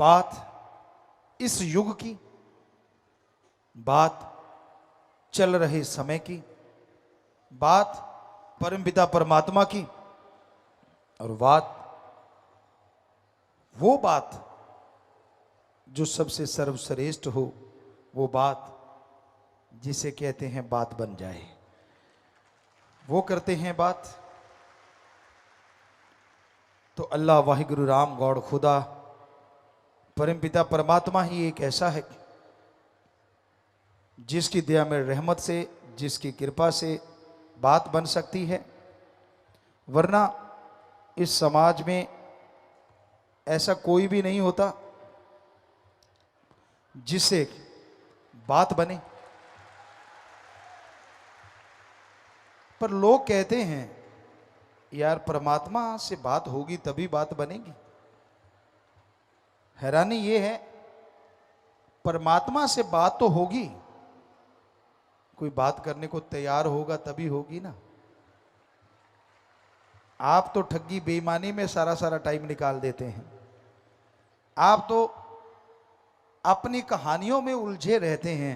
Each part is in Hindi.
बात इस युग की, बात चल रहे समय की, बात परमपिता परमात्मा की, और वो बात जो सबसे सर्वश्रेष्ठ हो, वो बात जिसे कहते हैं बात बन जाए। वो करते हैं बात तो अल्लाह वाहिगुरु राम गौड़ खुदा परमपिता परमात्मा ही एक ऐसा है जिसकी दया में रहमत से, जिसकी कृपा से बात बन सकती है। वरना इस समाज में ऐसा कोई भी नहीं होता जिससे बात बने। पर लोग कहते हैं यार परमात्मा से बात होगी तभी बात बनेगी। हैरानी ये है, परमात्मा से बात तो होगी, कोई बात करने को तैयार होगा तभी होगी ना। आप तो ठगी बेईमानी में सारा टाइम निकाल देते हैं। आप तो अपनी कहानियों में उलझे रहते हैं,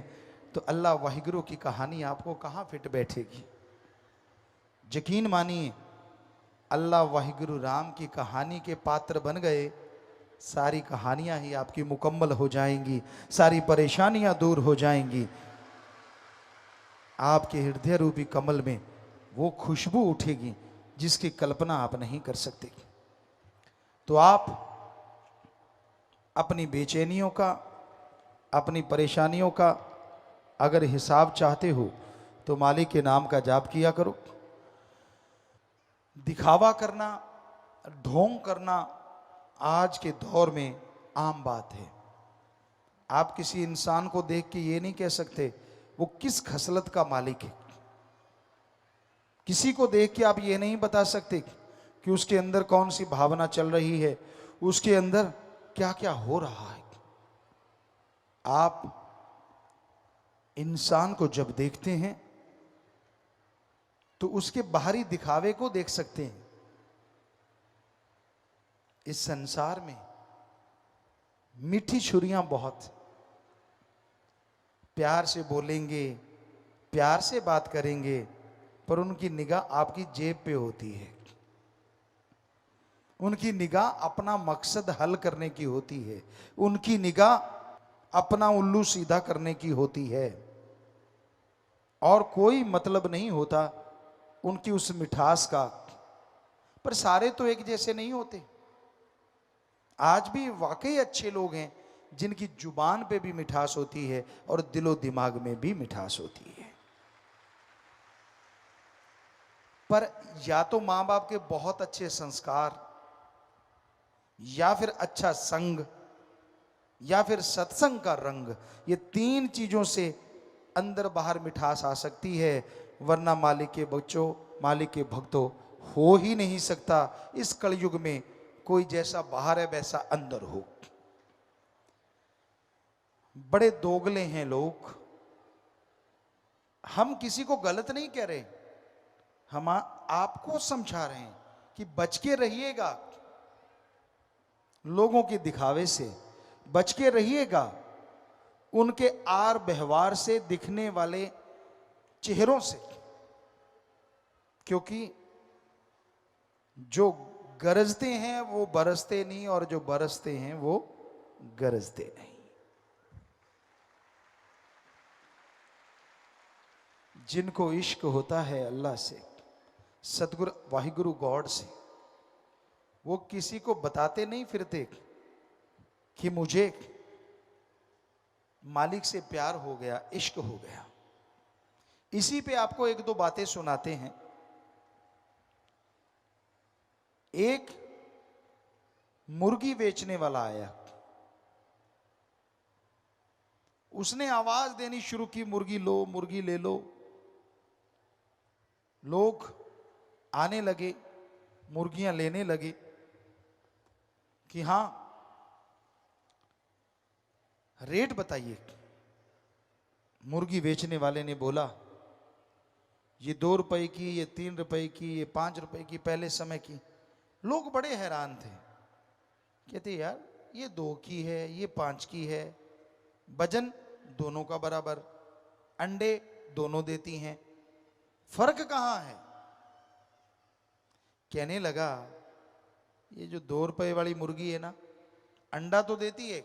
तो अल्लाह वाहिगुरु की कहानी आपको कहां फिट बैठेगी। यकीन मानिए, अल्लाह वाहिगुरु राम की कहानी के पात्र बन गए, सारी कहानियां ही आपकी मुकम्मल हो जाएंगी, सारी परेशानियां दूर हो जाएंगी। आपके हृदय रूपी कमल में वो खुशबू उठेगी जिसकी कल्पना आप नहीं कर सकते। तो आप अपनी बेचैनियों का, अपनी परेशानियों का अगर हिसाब चाहते हो तो मालिक के नाम का जाप किया करो। दिखावा करना, ढोंग करना आज के दौर में आम बात है। आप किसी इंसान को देख के ये नहीं कह सकते वो किस खसलत का मालिक है। किसी को देख के आप ये नहीं बता सकते कि उसके अंदर कौन सी भावना चल रही है, उसके अंदर क्या क्या हो रहा है। आप इंसान को जब देखते हैं तो उसके बाहरी दिखावे को देख सकते हैं। इस संसार में मीठी छुरियां बहुत, प्यार से बोलेंगे, प्यार से बात करेंगे, पर उनकी निगाह आपकी जेब पे होती है। उनकी निगाह अपना मकसद हल करने की होती है। उनकी निगाह अपना उल्लू सीधा करने की होती है, और कोई मतलब नहीं होता उनकी उस मिठास का। पर सारे तो एक जैसे नहीं होते। आज भी वाकई अच्छे लोग हैं जिनकी जुबान पे भी मिठास होती है और दिलो दिमाग में भी मिठास होती है। पर या तो मां बाप के बहुत अच्छे संस्कार, या फिर अच्छा संग, या फिर सत्संग का रंग, ये तीन चीजों से अंदर बाहर मिठास आ सकती है। वरना मालिक के बच्चों, मालिक के भक्तों, हो ही नहीं सकता इस कलयुग में कोई जैसा बाहर है वैसा अंदर हो। बड़े दोगले हैं लोग। हम किसी को गलत नहीं कह रहे, हम आपको समझा रहे हैं कि बच के रहिएगा लोगों के दिखावे से, बच के रहिएगा उनके आर व्यवहार से, दिखने वाले चेहरों से। क्योंकि जो गरजते हैं वो बरसते नहीं, और जो बरसते हैं वो गरजते नहीं। जिनको इश्क होता है अल्लाह से, सतगुरु वाहिगुरु गॉड से, वो किसी को बताते नहीं फिरते कि मुझे मालिक से प्यार हो गया, इश्क हो गया। इसी पे आपको एक दो बातें सुनाते हैं। एक मुर्गी बेचने वाला आया, उसने आवाज देनी शुरू की, मुर्गी लो, मुर्गी ले लो। लोग आने लगे, मुर्गियां लेने लगे कि हां रेट बताइए। मुर्गी बेचने वाले ने बोला ये 2 रुपए की, ये 3 रुपए की, ये 5 रुपए की, पहले समय की। लोग बड़े हैरान थे, कहते यार ये 2 की है, ये 5 की है, वजन दोनों का बराबर, अंडे दोनों देती हैं, फर्क कहां है? कहने लगा ये जो 2 रुपए वाली मुर्गी है ना, अंडा तो देती है,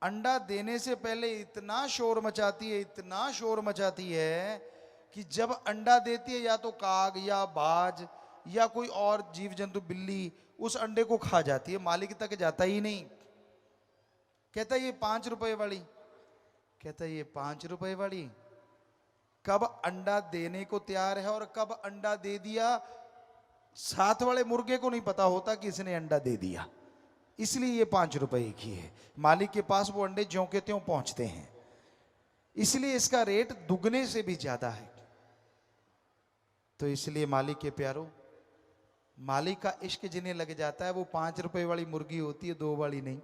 अंडा देने से पहले इतना शोर मचाती है, इतना शोर मचाती है कि जब अंडा देती है या तो काग या बाज या कोई और जीव जंतु, बिल्ली, उस अंडे को खा जाती है, मालिक तक जाता ही नहीं। कहता ये 5 रुपए वाली, कहता ये 5 रुपए वाली कब अंडा देने को तैयार है और कब अंडा दे दिया, साथ वाले मुर्गे को नहीं पता होता कि इसने अंडा दे दिया, इसलिए ये 5 रुपए की है। मालिक के पास वो अंडे ज्यों के त्यों पहुंचते हैं, इसलिए इसका रेट दुगने से भी ज्यादा है। तो इसलिए मालिक के प्यारों, मालिक का इश्क जिन्हें लग जाता है वो 5 रुपए वाली मुर्गी होती है, 2 वाली नहीं।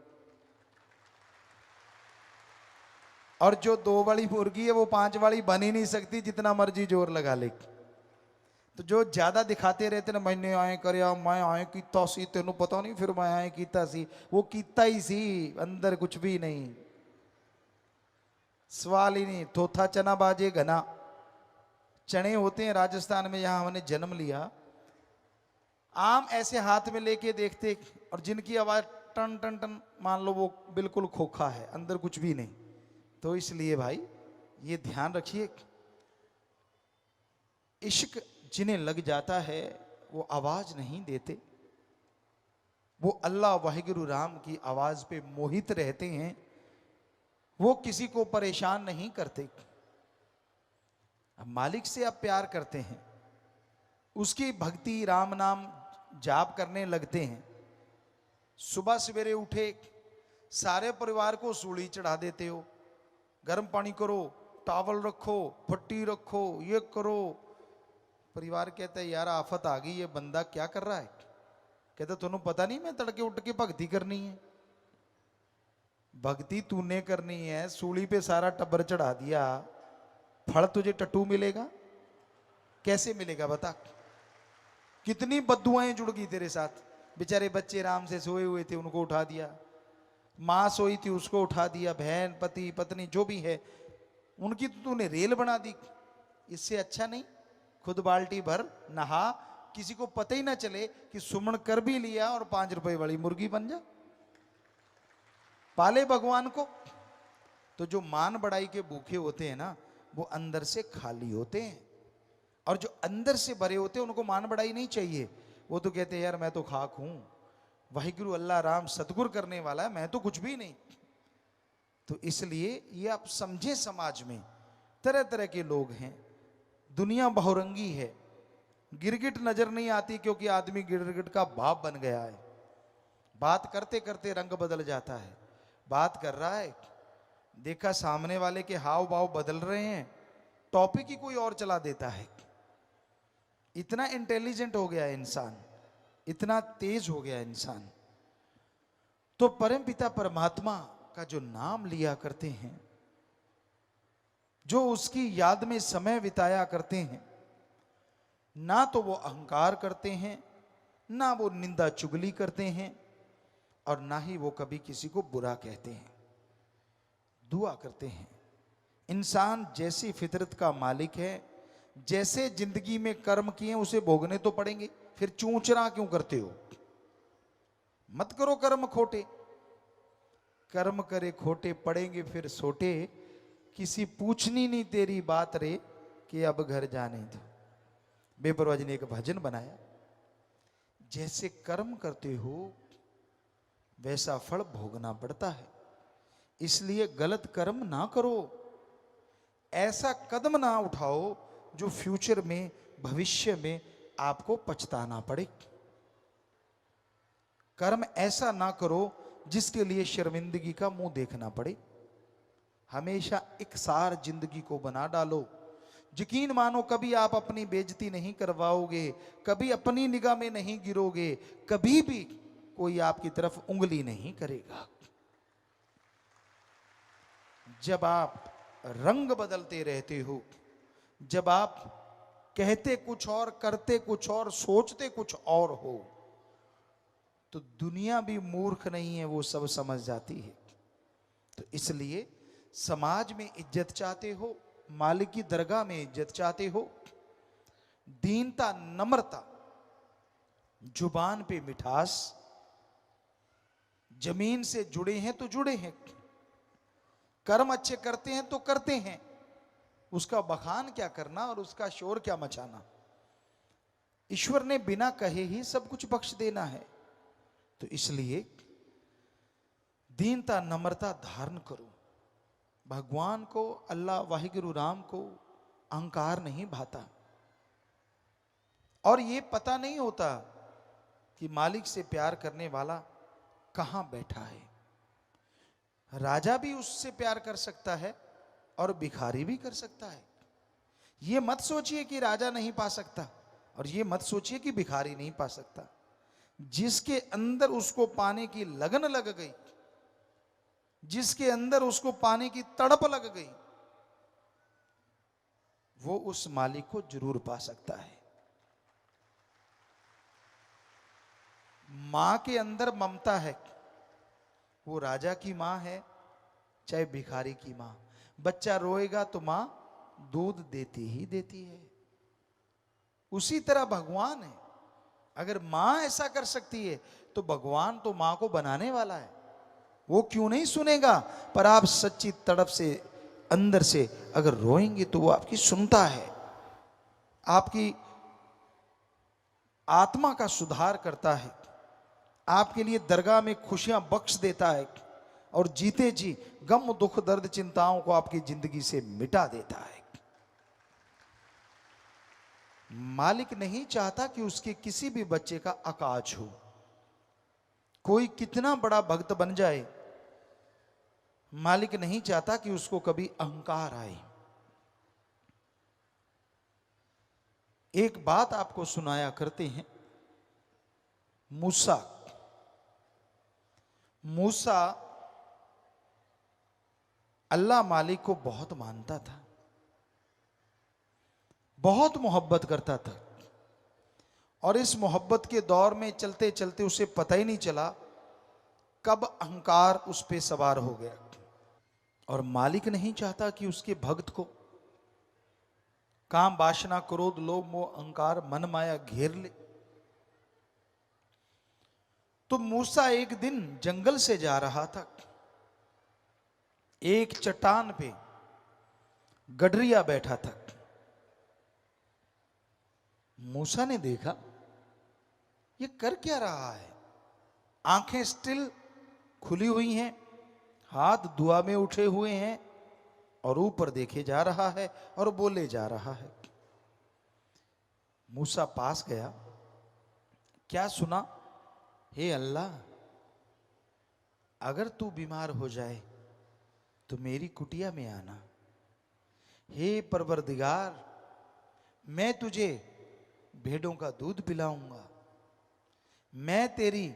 और जो 2 वाली मुर्गी है वो 5 वाली बन ही नहीं सकती, जितना मर्जी जोर लगा ले। तो जो ज्यादा दिखाते रहते ना, मैंने आए करया, मैं आए कीता सी, तेनू पता नहीं, फिर मैं आए कीता सी, वो कीता ही सी, अंदर कुछ भी नहीं, सवाल ही नहीं। थोथा चना बाजे घना, चने होते हैं राजस्थान में, यहां हमने जन्म लिया, आम ऐसे हाथ में लेके देखते, और जिनकी आवाज टन टन टन, मान लो वो बिल्कुल खोखा है, अंदर कुछ भी नहीं। तो इसलिए भाई ये ध्यान रखिए, इश्क जिन्हें लग जाता है वो आवाज नहीं देते, वो अल्लाह वाहिगुरु राम की आवाज पे मोहित रहते हैं, वो किसी को परेशान नहीं करते। अब मालिक से आप प्यार करते हैं, उसकी भक्ति राम नाम जाप करने लगते हैं, सुबह सवेरे उठे सारे परिवार को सूली चढ़ा देते हो, गर्म पानी करो, टावल रखो, फट्टी रखो, ये करो। परिवार कहता है यार आफत आ गई, ये बंदा क्या कर रहा है? कहता तुम्हें पता नहीं मैं तड़के उठ के भक्ति करनी है। भक्ति तूने करनी है, सूली पे सारा टब्बर चढ़ा दिया, फल तुझे टट्टू मिलेगा? कैसे मिलेगा बता? कितनी बद्दुआएं जुड़ गई तेरे साथ। बेचारे बच्चे राम से सोए हुए थे, उनको उठा दिया, मां सोई थी उसको उठा दिया, बहन पति पत्नी जो भी है उनकी तो तूने रेल बना दी। इससे अच्छा नहीं खुद बाल्टी भर नहा, किसी को पता ही ना चले कि सुमन कर भी लिया और 5 रुपए वाली मुर्गी बन जा। पाले भगवान को। तो जो मान बड़ाई के भूखे होते हैं ना, वो अंदर से खाली होते हैं, और जो अंदर से भरे होते हैं उनको मान बड़ाई नहीं चाहिए। वो तो कहते हैं यार मैं तो खाक हूं, वाहिगुरु अल्लाह राम सतगुर करने वाला है, मैं तो कुछ भी नहीं। तो इसलिए ये आप समझे, समाज में तरह तरह के लोग हैं, दुनिया बहुरंगी है, गिरगिट नजर नहीं आती क्योंकि आदमी गिरगिट का बाप बन गया है। बात करते करते रंग बदल जाता है, बात कर रहा है, देखा सामने वाले के हाव भाव बदल रहे हैं, टॉपिक ही कोई और चला देता है। इतना इंटेलिजेंट हो गया है इंसान, इतना तेज हो गया इंसान। तो परम पिता परमात्मा का जो नाम लिया करते हैं, जो उसकी याद में समय बिताया करते हैं, ना तो वो अहंकार करते हैं, ना वो निंदा चुगली करते हैं, और ना ही वो कभी किसी को बुरा कहते हैं, दुआ करते हैं। इंसान जैसी फितरत का मालिक है, जैसे जिंदगी में कर्म किए उसे भोगने तो पड़ेंगे, फिर चूंचना क्यों करते हो? मत करो कर्म खोटे, कर्म करे खोटे पड़ेंगे फिर सोटे, किसी पूछनी नहीं तेरी बात रे कि अब घर जाने दो। बेपरवाह जी ने एक भजन बनाया, जैसे कर्म करते हो वैसा फल भोगना पड़ता है, इसलिए गलत कर्म ना करो, ऐसा कदम ना उठाओ जो फ्यूचर में, भविष्य में आपको पछताना पड़े। कर्म ऐसा ना करो जिसके लिए शर्मिंदगी का मुंह देखना पड़े। हमेशा इकसार जिंदगी को बना डालो। यकीन मानो कभी आप अपनी बेइज्जती नहीं करवाओगे, कभी अपनी निगाह में नहीं गिरोगे, कभी भी कोई आपकी तरफ उंगली नहीं करेगा। जब आप रंग बदलते रहते हो, जब आप कहते कुछ और, करते कुछ और, सोचते कुछ और हो, तो दुनिया भी मूर्ख नहीं है, वो सब समझ जाती है। तो इसलिए समाज में इज्जत चाहते हो, मालिक की दरगाह में इज्जत चाहते हो, दीनता, नम्रता, जुबान पे मिठास, जमीन से जुड़े हैं तो जुड़े हैं, कर्म अच्छे करते हैं तो करते हैं, उसका बखान क्या करना और उसका शोर क्या मचाना। ईश्वर ने बिना कहे ही सब कुछ बख्श देना है। तो इसलिए दीनता, नम्रता धारण करो। भगवान को, अल्लाह वाहिगुरु राम को अहंकार नहीं भाता, और ये पता नहीं होता कि मालिक से प्यार करने वाला कहां बैठा है। राजा भी उससे प्यार कर सकता है और भिखारी भी कर सकता है। ये मत सोचिए कि राजा नहीं पा सकता, और ये मत सोचिए कि भिखारी नहीं पा सकता। जिसके अंदर उसको पाने की लगन लग गई, जिसके अंदर उसको पाने की तड़प लग गई, वो उस मालिक को जरूर पा सकता है। मां के अंदर ममता है, वो राजा की मां है चाहे भिखारी की मां। बच्चा रोएगा तो मां दूध देती ही देती है। उसी तरह भगवान है। अगर मां ऐसा कर सकती है तो भगवान तो मां को बनाने वाला है, वो क्यों नहीं सुनेगा। पर आप सच्ची तड़प से, अंदर से अगर रोएंगे तो वो आपकी सुनता है, आपकी आत्मा का सुधार करता है, आपके लिए दरगाह में खुशियां बख्श देता है, और जीते जी गम, दुख, दर्द, चिंताओं को आपकी जिंदगी से मिटा देता है। मालिक नहीं चाहता कि उसके किसी भी बच्चे का अकाज हो। कोई कितना बड़ा भक्त बन जाए, मालिक नहीं चाहता कि उसको कभी अहंकार आए। एक बात आपको सुनाया करते हैं। मूसा अल्लाह मालिक को बहुत मानता था, बहुत मोहब्बत करता था, और इस मोहब्बत के दौर में चलते चलते उसे पता ही नहीं चला कब अहंकार उस पे सवार हो गया। और मालिक नहीं चाहता कि उसके भक्त को काम, वासना, क्रोध, लोभ, मोह, अहंकार, मन माया घेर ले। तो मूसा एक दिन जंगल से जा रहा था। एक चट्टान पे गडरिया बैठा था। मूसा ने देखा ये कर क्या रहा है। आंखें स्टिल खुली हुई हैं, हाथ दुआ में उठे हुए हैं, और ऊपर देखे जा रहा है और बोले जा रहा है। मूसा पास गया, क्या सुना। हे अल्लाह, अगर तू बीमार हो जाए तो मेरी कुटिया में आना। हे परवरदिगार, मैं तुझे भेड़ों का दूध पिलाऊंगा, मैं तेरी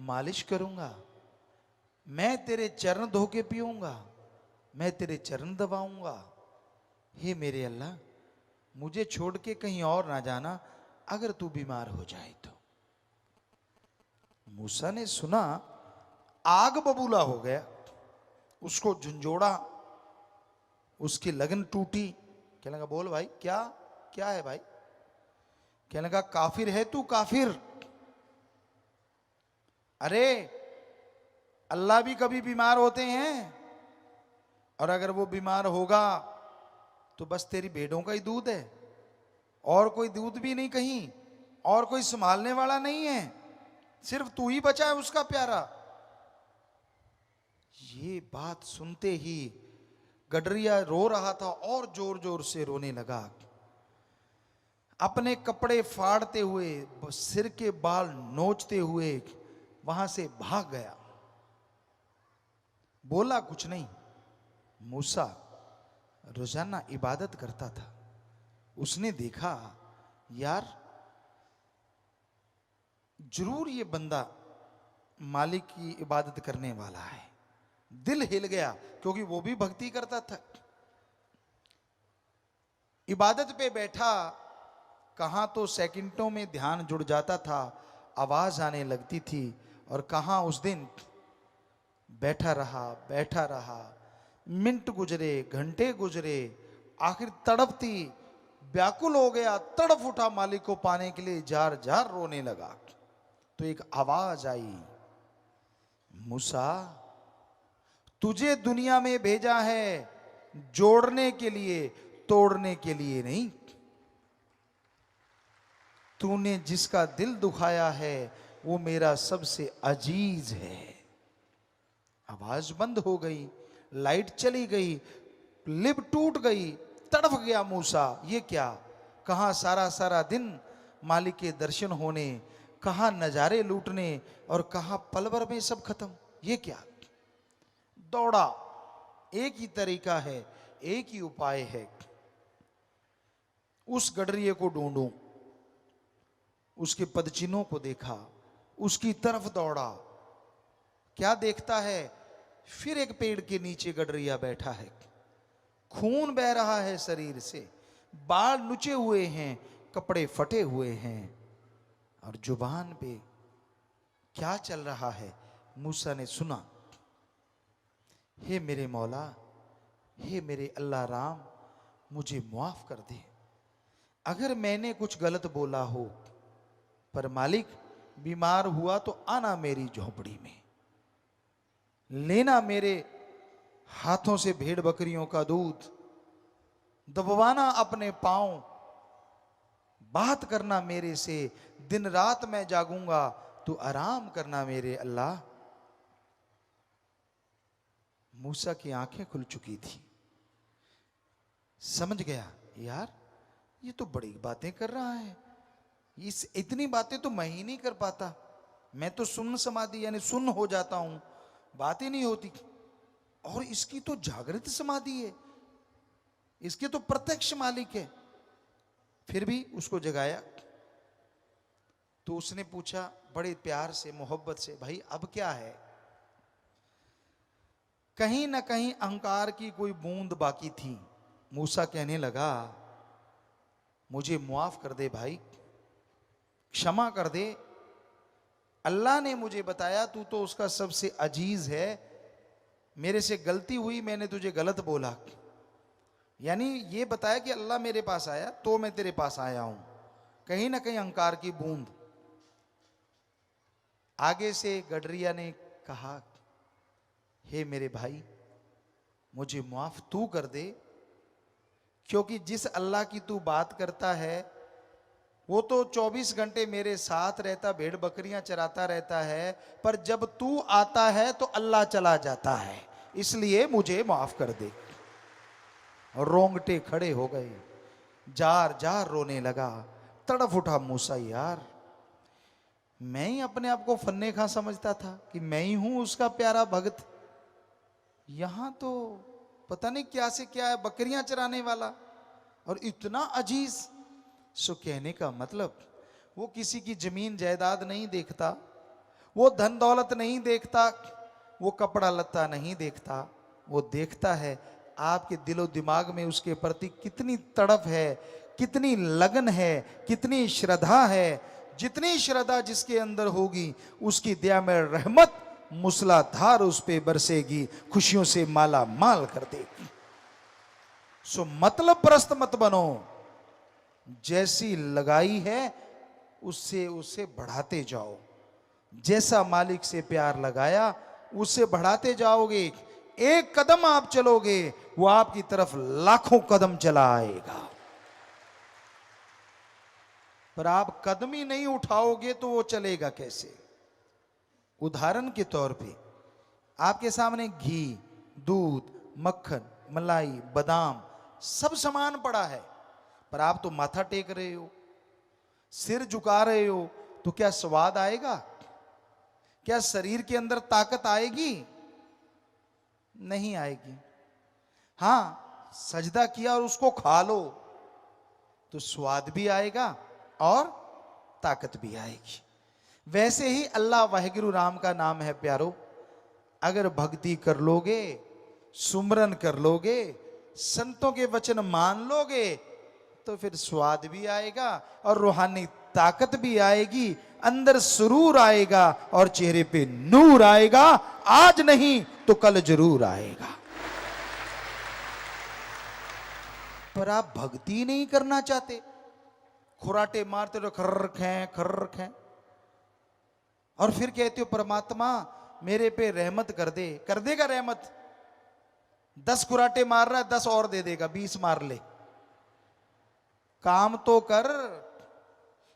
मालिश करूंगा, मैं तेरे चरण धो के पीऊंगा, मैं तेरे चरण दबाऊंगा। हे मेरे अल्लाह, मुझे छोड़ के कहीं और ना जाना अगर तू बीमार हो जाए तो। मूसा ने सुना, आग बबूला हो गया, उसको झंझोड़ा, उसकी लगन टूटी। कहने लगा, बोल भाई, क्या क्या है भाई। कहने लगा, काफिर है तू, काफिर। अरे अल्लाह भी कभी बीमार होते हैं, और अगर वो बीमार होगा तो बस तेरी भेड़ों का ही दूध है, और कोई दूध भी नहीं कहीं, और कोई संभालने वाला नहीं है, सिर्फ तू ही बचा है उसका प्यारा। ये बात सुनते ही गडरिया रो रहा था और जोर जोर से रोने लगा। अपने कपड़े फाड़ते हुए, सिर के बाल नोचते हुए वहां से भाग गया। बोला कुछ नहीं। मूसा रोजाना इबादत करता था। उसने देखा, यार जरूर ये बंदा मालिक की इबादत करने वाला है। दिल हिल गया, क्योंकि वो भी भक्ति करता था। इबादत पे बैठा, कहां तो सेकंडों में ध्यान जुड़ जाता था, आवाज आने लगती थी। और कहाँ उस दिन बैठा रहा, मिनट गुजरे, घंटे गुजरे, आखिर तड़पती व्याकुल हो गया, तड़प उठा, मालिक को पाने के लिए जार जार रोने लगा। तो एक आवाज आई, मूसा तुझे दुनिया में भेजा है जोड़ने के लिए, तोड़ने के लिए नहीं। तूने जिसका दिल दुखाया है वो मेरा सबसे अजीज है। आवाज बंद हो गई, लाइट चली गई, लिप टूट गई, तड़प गया मूसा। ये क्या, कहां सारा सारा दिन मालिक के दर्शन होने, कहां नजारे लूटने, और कहां पल भर में सब खत्म। ये क्या। दौड़ा, एक ही तरीका है, एक ही उपाय है, उस गडरिये को ढूंढूं। उसके पदचिन्हों को देखा, उसकी तरफ दौड़ा। क्या देखता है, फिर एक पेड़ के नीचे गडरिया बैठा है, खून बह रहा है शरीर से, बाल नुचे हुए हैं, कपड़े फटे हुए हैं, और जुबान पे क्या चल रहा है। मूसा ने सुना, हे मेरे मौला, हे मेरे अल्लाह राम, मुझे माफ कर दे अगर मैंने कुछ गलत बोला हो। पर मालिक, बीमार हुआ तो आना मेरी झोपड़ी में, लेना मेरे हाथों से भेड़ बकरियों का दूध, दबवाना अपने पांव, बात करना मेरे से, दिन रात मैं जागूंगा तो आराम करना मेरे अल्लाह। मूसा की आंखें खुल चुकी थी, समझ गया यार ये तो बड़ी बातें कर रहा है, इस इतनी बातें तो मैं ही नहीं कर पाता। मैं तो सुन्न समाधि यानी सुन्न हो जाता हूं, बात ही नहीं होती। और इसकी तो जागृत समाधि है, इसके तो प्रत्यक्ष मालिक है। फिर भी उसको जगाया तो उसने पूछा बड़े प्यार से, मोहब्बत से, भाई अब क्या है। कहीं ना कहीं अहंकार की कोई बूंद बाकी थी। मूसा कहने लगा, मुझे माफ कर दे भाई, क्षमा कर दे। अल्लाह ने मुझे बताया तू तो उसका सबसे अजीज है, मेरे से गलती हुई, मैंने तुझे गलत बोला। यानी ये बताया कि अल्लाह मेरे पास आया तो मैं तेरे पास आया हूं। कहीं ना कहीं अहंकार की बूंद। आगे से गडरिया ने कहा, हे मेरे भाई, मुझे माफ तू कर दे, क्योंकि जिस अल्लाह की तू बात करता है वो तो 24 घंटे मेरे साथ रहता, भेड़ बकरियां चराता रहता है, पर जब तू आता है तो अल्लाह चला जाता है, इसलिए मुझे माफ कर दे। रोंगटे खड़े हो गए, जार जार रोने लगा, तड़फ उठा मूसा। यार मैं ही अपने आप को फन्ने खां समझता था कि मैं ही हूं उसका प्यारा भक्त, यहां तो पता नहीं क्या से क्या है, बकरियां चराने वाला और इतना अजीज। सो कहने का मतलब वो किसी की जमीन जायदाद नहीं देखता, वो धन दौलत नहीं देखता, वो कपड़ा लत्ता नहीं देखता, वो देखता है आपके दिलो दिमाग में उसके प्रति कितनी तड़प है, कितनी लगन है, कितनी श्रद्धा है। जितनी श्रद्धा जिसके अंदर होगी उसकी दया में रहमत मूसलाधार उस पे बरसेगी, खुशियों से माला माल कर देगी। सो मतलब परस्त मत बनो, जैसी लगाई है उससे उसे बढ़ाते जाओ। जैसा मालिक से प्यार लगाया उससे बढ़ाते जाओगे। एक कदम आप चलोगे वो आपकी तरफ लाखों कदम चला आएगा, पर आप कदम ही नहीं उठाओगे तो वो चलेगा कैसे। उदाहरण के तौर पे आपके सामने घी, दूध, मक्खन, मलाई, बादाम सब सामान पड़ा है, पर आप तो माथा टेक रहे हो, सिर झुका रहे हो, तो क्या स्वाद आएगा? क्या शरीर के अंदर ताकत आएगी? नहीं आएगी। हां, सजदा किया और उसको खा लो तो स्वाद भी आएगा और ताकत भी आएगी। वैसे ही अल्लाह वाहिगुरु राम का नाम है प्यारो, अगर भक्ति कर लोगे, सुमरन कर लोगे, संतों के वचन मान लोगे तो फिर स्वाद भी आएगा और रूहानी ताकत भी आएगी, अंदर सुरूर आएगा और चेहरे पे नूर आएगा। आज नहीं तो कल जरूर आएगा। पर आप भक्ति नहीं करना चाहते, खुराटे मारते रहो, खर्र खें, और फिर कहते हो परमात्मा मेरे पे रहमत कर दे। कर देगा रहमत? 10 खुराटे मार रहा है, 10 और दे देगा, 20 मार ले। काम तो कर,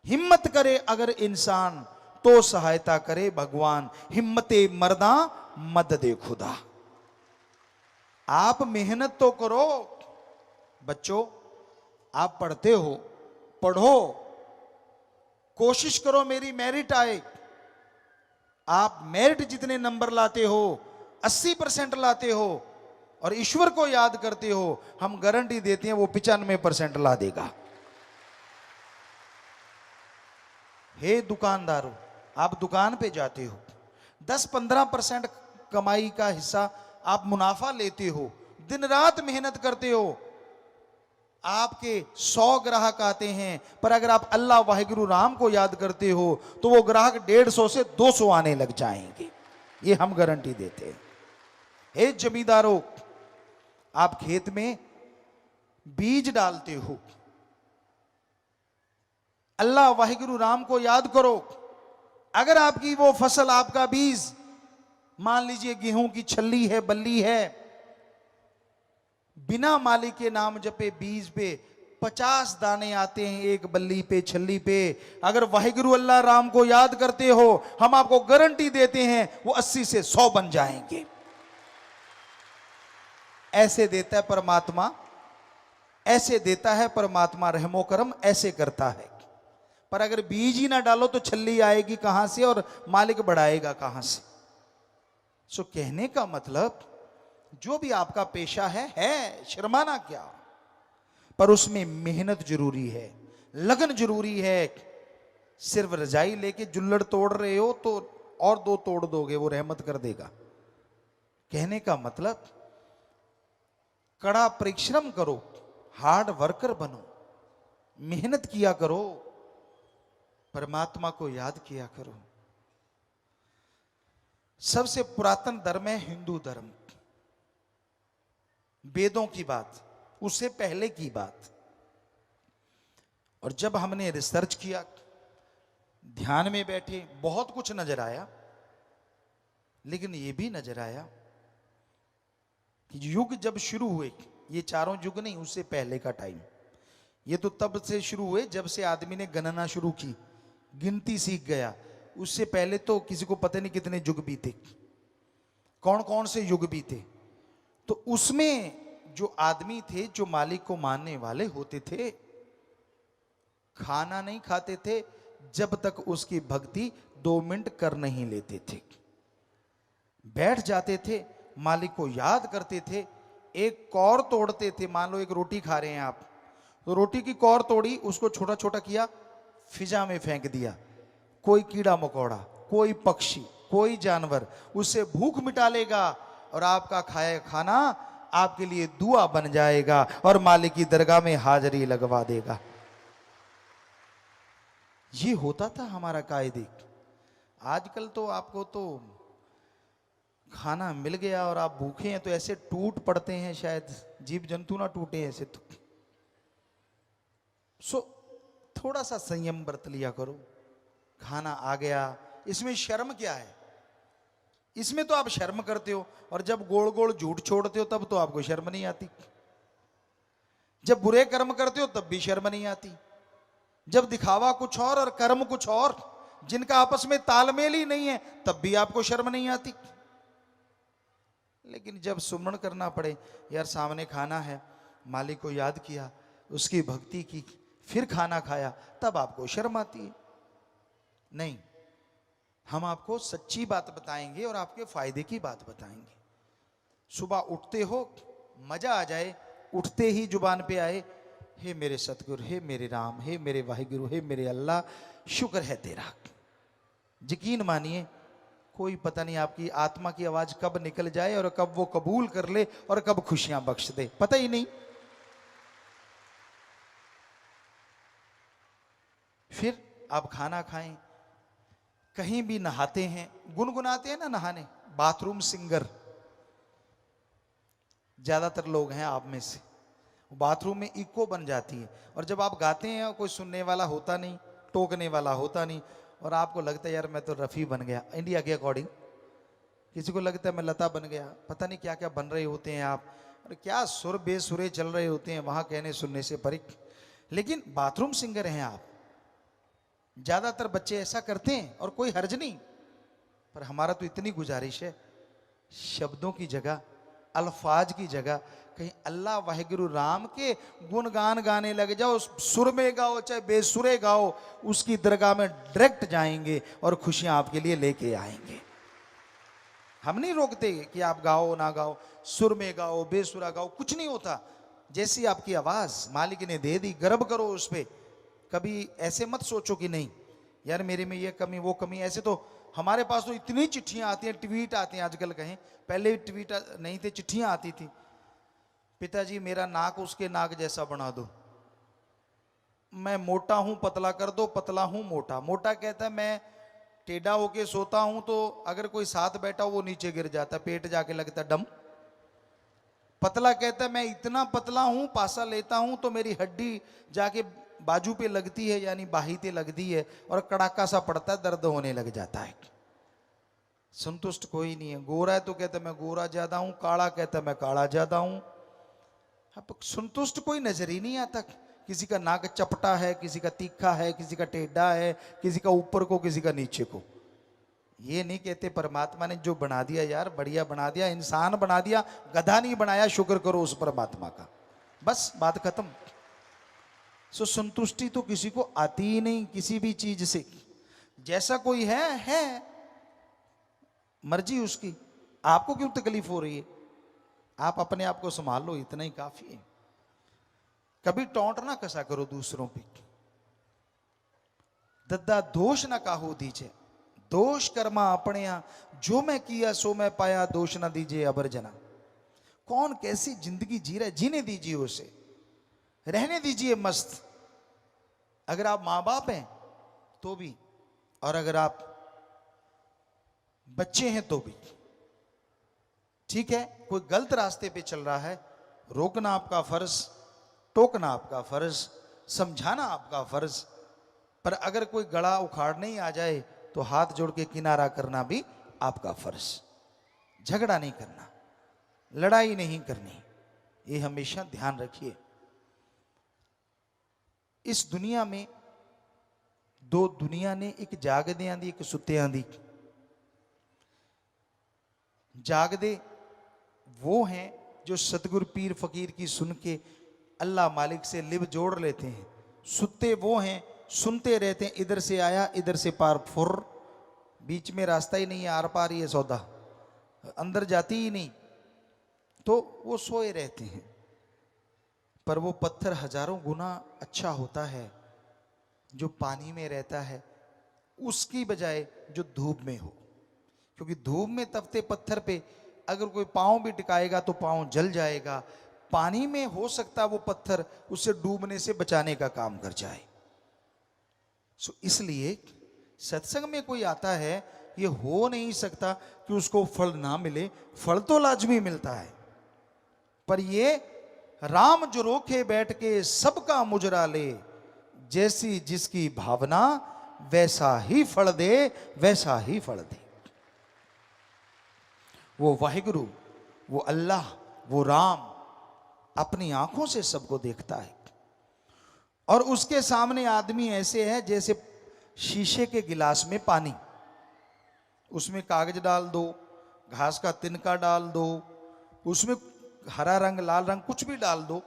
हिम्मत करे अगर इंसान तो सहायता करे भगवान। हिम्मते मर्दा मदद खुदा। आप मेहनत तो करो। बच्चों, आप पढ़ते हो, पढ़ो, कोशिश करो मेरी मेरिट आए। आप मेरिट जितने नंबर लाते हो, 80% लाते हो और ईश्वर को याद करते हो, हम गारंटी देते हैं वो 95% ला देगा। हे दुकानदारों, आप दुकान पे जाते हो, 10-15% कमाई का हिस्सा आप मुनाफा लेते हो, दिन रात मेहनत करते हो, आपके 100 ग्राहक आते हैं, पर अगर आप अल्लाह वाहिगुरु राम को याद करते हो तो वो ग्राहक 150 से 200 आने लग जाएंगे। ये हम गारंटी देते हैं। हे जमींदारों, आप खेत में बीज डालते हो, अल्लाह वाहिगुरु राम को याद करो। अगर आपकी वो फसल, आपका बीज, मान लीजिए गेहूं की छल्ली है, बल्ली है, बिना मालिक के नाम जपे बीज पे 50 दाने आते हैं, एक बल्ली पे, छल्ली पे। अगर वाहिगुरु अल्लाह राम को याद करते हो, हम आपको गारंटी देते हैं वो 80 से 100 बन जाएंगे। ऐसे देता है परमात्मा, ऐसे देता है परमात्मा, रहमो करम ऐसे करता है। पर अगर बीज ही ना डालो तो छल्ली आएगी कहां से और मालिक बढ़ाएगा कहां से? सो कहने का मतलब, जो भी आपका पेशा है, शर्माना क्या, पर उसमें मेहनत जरूरी है, लगन जरूरी है। सिर्फ रजाई लेके जुल्लड़ तोड़ रहे हो तो और 2 तोड़ दोगे, वो रहमत कर देगा। कहने का मतलब, कड़ा परिश्रम करो, हार्ड वर्कर बनो, मेहनत किया करो, परमात्मा को याद किया करो। सबसे पुरातन धर्म है हिंदू धर्म। वेदों की बात, उससे पहले की बात। और जब हमने रिसर्च किया, ध्यान में बैठे, बहुत कुछ नजर आया, लेकिन यह भी नजर आया कि युग जब शुरू हुए, ये चारों युग नहीं, उससे पहले का टाइम, ये तो तब से शुरू हुए जब से आदमी ने गणना शुरू की, गिनती सीख गया। उससे पहले तो किसी को पता नहीं कितने युग बीते, कौन कौन से युग बीते। तो उसमें जो आदमी थे, जो मालिक को मानने वाले होते थे, खाना नहीं खाते थे जब तक उसकी भक्ति 2 मिनट कर नहीं लेते थे। बैठ जाते थे, मालिक को याद करते थे, एक कौर तोड़ते थे। मान लो एक रोटी खा रहे हैं आप, तो रोटी की कौर तोड़ी, उसको छोटा छोटा किया, फिजा में फेंक दिया। कोई कीड़ा मकोड़ा, कोई पक्षी, कोई जानवर उससे भूख मिटा लेगा और आपका खाया खाना आपके लिए दुआ बन जाएगा और मालिक की दरगाह में हाजिरी लगवा देगा। ये होता था हमारा कायदे। आजकल तो आपको तो खाना मिल गया और आप भूखे हैं तो ऐसे टूट पड़ते हैं, शायद जीव जंतु ना टूटे ऐसे तो। थोड़ा सा संयम बरत लिया करो। खाना आ गया, इसमें शर्म क्या है? इसमें तो आप शर्म करते हो, और जब गोल गोल झूठ छोड़ते हो तब तो आपको शर्म नहीं आती। जब बुरे कर्म करते हो तब भी शर्म नहीं आती। जब दिखावा कुछ और कर्म कुछ और, जिनका आपस में तालमेल ही नहीं है, तब भी आपको शर्म नहीं आती। लेकिन जब सुमरण करना पड़े, यार सामने खाना है, मालिक को याद किया, उसकी भक्ति की, फिर खाना खाया, तब आपको शर्म आती है। नहीं, हम आपको सच्ची बात बताएंगे और आपके फायदे की बात बताएंगे। सुबह उठते हो, मजा आ जाए, उठते ही जुबान पे आए, हे मेरे सतगुरु, हे मेरे राम, हे मेरे वाहिगुरु, हे मेरे अल्लाह, शुक्र है तेरा। यकीन मानिए, कोई पता नहीं आपकी आत्मा की आवाज कब निकल जाए और कब वो कबूल कर ले और कब खुशियां बख्श दे, पता ही नहीं। फिर आप खाना खाएं, कहीं भी नहाते हैं, गुनगुनाते हैं ना नहाने, बाथरूम सिंगर ज्यादातर लोग हैं आप में से, बाथरूम में इको बन जाती है, और जब आप गाते हैं कोई सुनने वाला होता नहीं, टोकने वाला होता नहीं, और आपको लगता है यार मैं तो रफ़ी बन गया इंडिया के अकॉर्डिंग, किसी को लगता है मैं लता बन गया, पता नहीं क्या क्या बन रहे होते हैं आप, और क्या सुर बेसुरे चल रहे होते हैं वहां कहने सुनने से परिक, लेकिन बाथरूम सिंगर हैं आप। ज्यादातर बच्चे ऐसा करते हैं और कोई हर्ज नहीं, पर हमारा तो इतनी गुजारिश है, शब्दों की जगह, अल्फाज की जगह कहीं अल्लाह वाहिगुरु राम के गुणगान गाने लग जाओ, सुर में गाओ चाहे बेसुरे गाओ, उसकी दरगाह में डायरेक्ट जाएंगे और खुशियां आपके लिए लेके आएंगे। हम नहीं रोकते कि आप गाओ ना गाओ, सुर में गाओ बेसुरा गाओ, कुछ नहीं होता। जैसी आपकी आवाज मालिक ने दे दी, गर्व करो उस पर। कभी ऐसे मत सोचो कि नहीं यार मेरे में ये कमी वो कमी, ऐसे तो हमारे पास तो इतनी चिट्ठियां आती हैं, ट्वीट आते हैं आजकल, कहें पहले ट्वीट नहीं थे, चिट्ठियां आती थी, पिताजी मेरा नाक उसके नाक जैसा बना दो, मैं मोटा हूं पतला कर दो, पतला हूं मोटा, मोटा कहता है मैं टेढ़ा होके सोता हूं तो अगर कोई साथ बैठा हो वो नीचे गिर जाता, पेट जाके लगता डम। पतला कहता है मैं इतना पतला हूं, पासा लेता हूं तो मेरी हड्डी जाके बाजू पे लगती है, यानी बाहीते लगती है और कड़ाका सा पड़ता है, दर्द होने लग जाता है। संतुष्ट कोई नहीं है। गोरा है तो कहता है मैं गोरा ज्यादा हूं, काला कहता है मैं काला ज्यादा हूं। अब संतुष्ट कोई नजर ही नहीं आता। किसी का नाक चपटा है, किसी का तीखा है, किसी का टेढ़ा है, किसी का ऊपर को, किसी का नीचे को। ये नहीं कहते परमात्मा ने जो बना दिया यार बढ़िया बना दिया, इंसान बना दिया, गधा नहीं बनाया, शुक्र करो उस परमात्मा का, बस बात खत्म। सो संतुष्टि तो किसी को आती ही नहीं किसी भी चीज से। जैसा कोई है मर्जी उसकी, आपको क्यों तकलीफ हो रही है? आप अपने आप को संभाल लो, इतना ही काफी है। कभी टोंट ना कसा करो दूसरों पे। दद्दा दोष ना काहो दीजिए, दोष कर्मा अपने यहां, जो मैं किया सो मैं पाया, दोष ना दीजिए अबर जना। कौन कैसी जिंदगी जी रहा है, जीने दीजिए उसे, रहने दीजिए मस्त। अगर आप मां बाप हैं तो भी, और अगर आप बच्चे हैं तो भी ठीक है। कोई गलत रास्ते पे चल रहा है, रोकना आपका फर्ज, टोकना आपका फर्ज, समझाना आपका फर्ज, पर अगर कोई गला उखाड़ने ही आ जाए तो हाथ जोड़ के किनारा करना भी आपका फर्ज। झगड़ा नहीं करना, लड़ाई नहीं करनी, ये हमेशा ध्यान रखिए। इस दुनिया में दो दुनिया ने, एक जागदियां दी, एक सुत्तियां दी। जागदे वो हैं जो सतगुरु पीर फकीर की सुन के अल्लाह मालिक से लिव जोड़ लेते हैं। सुत्ते वो हैं सुनते रहते हैं, इधर से आया इधर से पार फुर, बीच में रास्ता ही नहीं है, आर पार ये सौदा, अंदर जाती ही नहीं, तो वो सोए रहते हैं। पर वो पत्थर हजारों गुना अच्छा होता है जो पानी में रहता है उसकी बजाय जो धूप में हो, क्योंकि धूप में तपते पत्थर पे अगर कोई पांव भी टिकाएगा तो पांव जल जाएगा। पानी में हो सकता है वो पत्थर उससे डूबने से बचाने का काम कर जाए। सो इसलिए सत्संग में कोई आता है, ये हो नहीं सकता कि उसको फल ना मिले, फल तो लाजमी मिलता है, पर ये राम जो रोके बैठ के सबका मुजरा ले, जैसी जिसकी भावना वैसा ही फल दे, वैसा ही फल दे। वो वाहिगुरु, वो अल्लाह, वो राम अपनी आंखों से सबको देखता है, और उसके सामने आदमी ऐसे है जैसे शीशे के गिलास में पानी, उसमें कागज डाल दो, घास का तिनका डाल दो, उसमें हरा रंग लाल रंग कुछ भी डाल दो,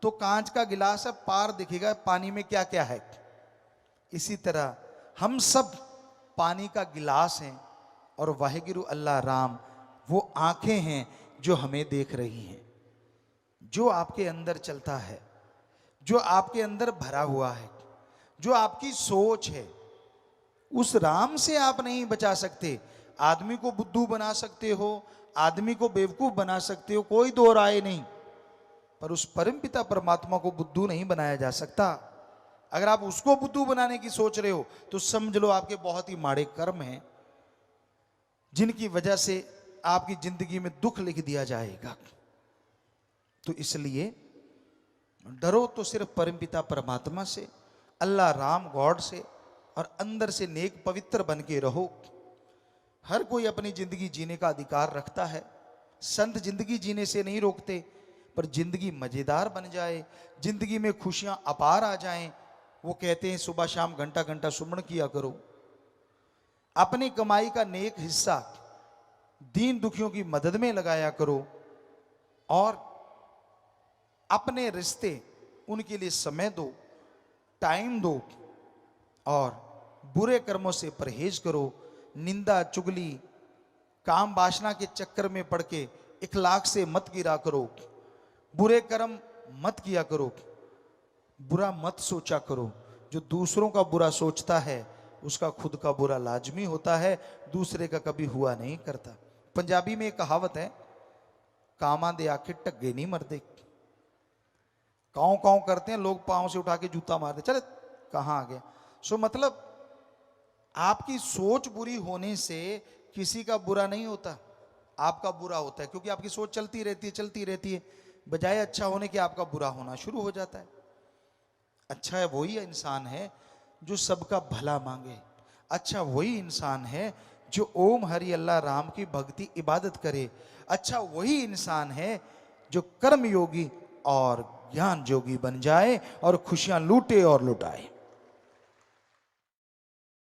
तो कांच का गिलास है, पार दिखेगा पानी में क्या क्या है। इसी तरह हम सब पानी का गिलास हैं, और वाहिगुरु अल्लाह राम वो आंखें हैं जो हमें देख रही हैं। जो आपके अंदर चलता है, जो आपके अंदर भरा हुआ है, जो आपकी सोच है, उस राम से आप नहीं बचा सकते। आदमी को बुद्धू बना सकते हो, आदमी को बेवकूफ बना सकते हो, कोई दो राय नहीं, पर उस परमपिता परमात्मा को बुद्धू नहीं बनाया जा सकता। अगर आप उसको बुद्धू बनाने की सोच रहे हो तो समझ लो आपके बहुत ही माड़े कर्म हैं, जिनकी वजह से आपकी जिंदगी में दुख लिख दिया जाएगा। तो इसलिए डरो तो सिर्फ परमपिता परमात्मा से, अल्लाह राम गॉड से, और अंदर से नेक पवित्र बन के रहो। हर कोई अपनी जिंदगी जीने का अधिकार रखता है। संत जिंदगी जीने से नहीं रोकते, पर जिंदगी मजेदार बन जाए, जिंदगी में खुशियां अपार आ जाएं, वो कहते हैं सुबह शाम घंटा घंटा सुमरण किया करो। अपनी कमाई का नेक हिस्सा दीन दुखियों की मदद में लगाया करो, और अपने रिश्ते उनके लिए समय दो, टाइम दो, और बुरे कर्मों से परहेज करो। निंदा चुगली काम वासना के चक्कर में पड़ के इखलाक से मत गिरा करो, बुरे कर्म मत किया करो, बुरा मत सोचा करो। जो दूसरों का बुरा सोचता है उसका खुद का बुरा लाजमी होता है, दूसरे का कभी हुआ नहीं करता। पंजाबी में एक कहावत है, कामा दे आके टग्गे नहीं मरते। काँव काँव करते हैं लोग, पांव से उठा के जूता मारते, चले कहाँ आ गया। सो मतलब आपकी सोच बुरी होने से किसी का बुरा नहीं होता, आपका बुरा होता है, क्योंकि आपकी सोच चलती रहती है। बजाय अच्छा होने के आपका बुरा होना शुरू हो जाता है। अच्छा है वही इंसान है जो सबका भला मांगे, अच्छा वही इंसान है जो ओम हरि अल्लाह राम की भक्ति इबादत करे, अच्छा वही इंसान है जो कर्म योगी और ज्ञान जोगी बन जाए और खुशियां लूटे और लुटाए।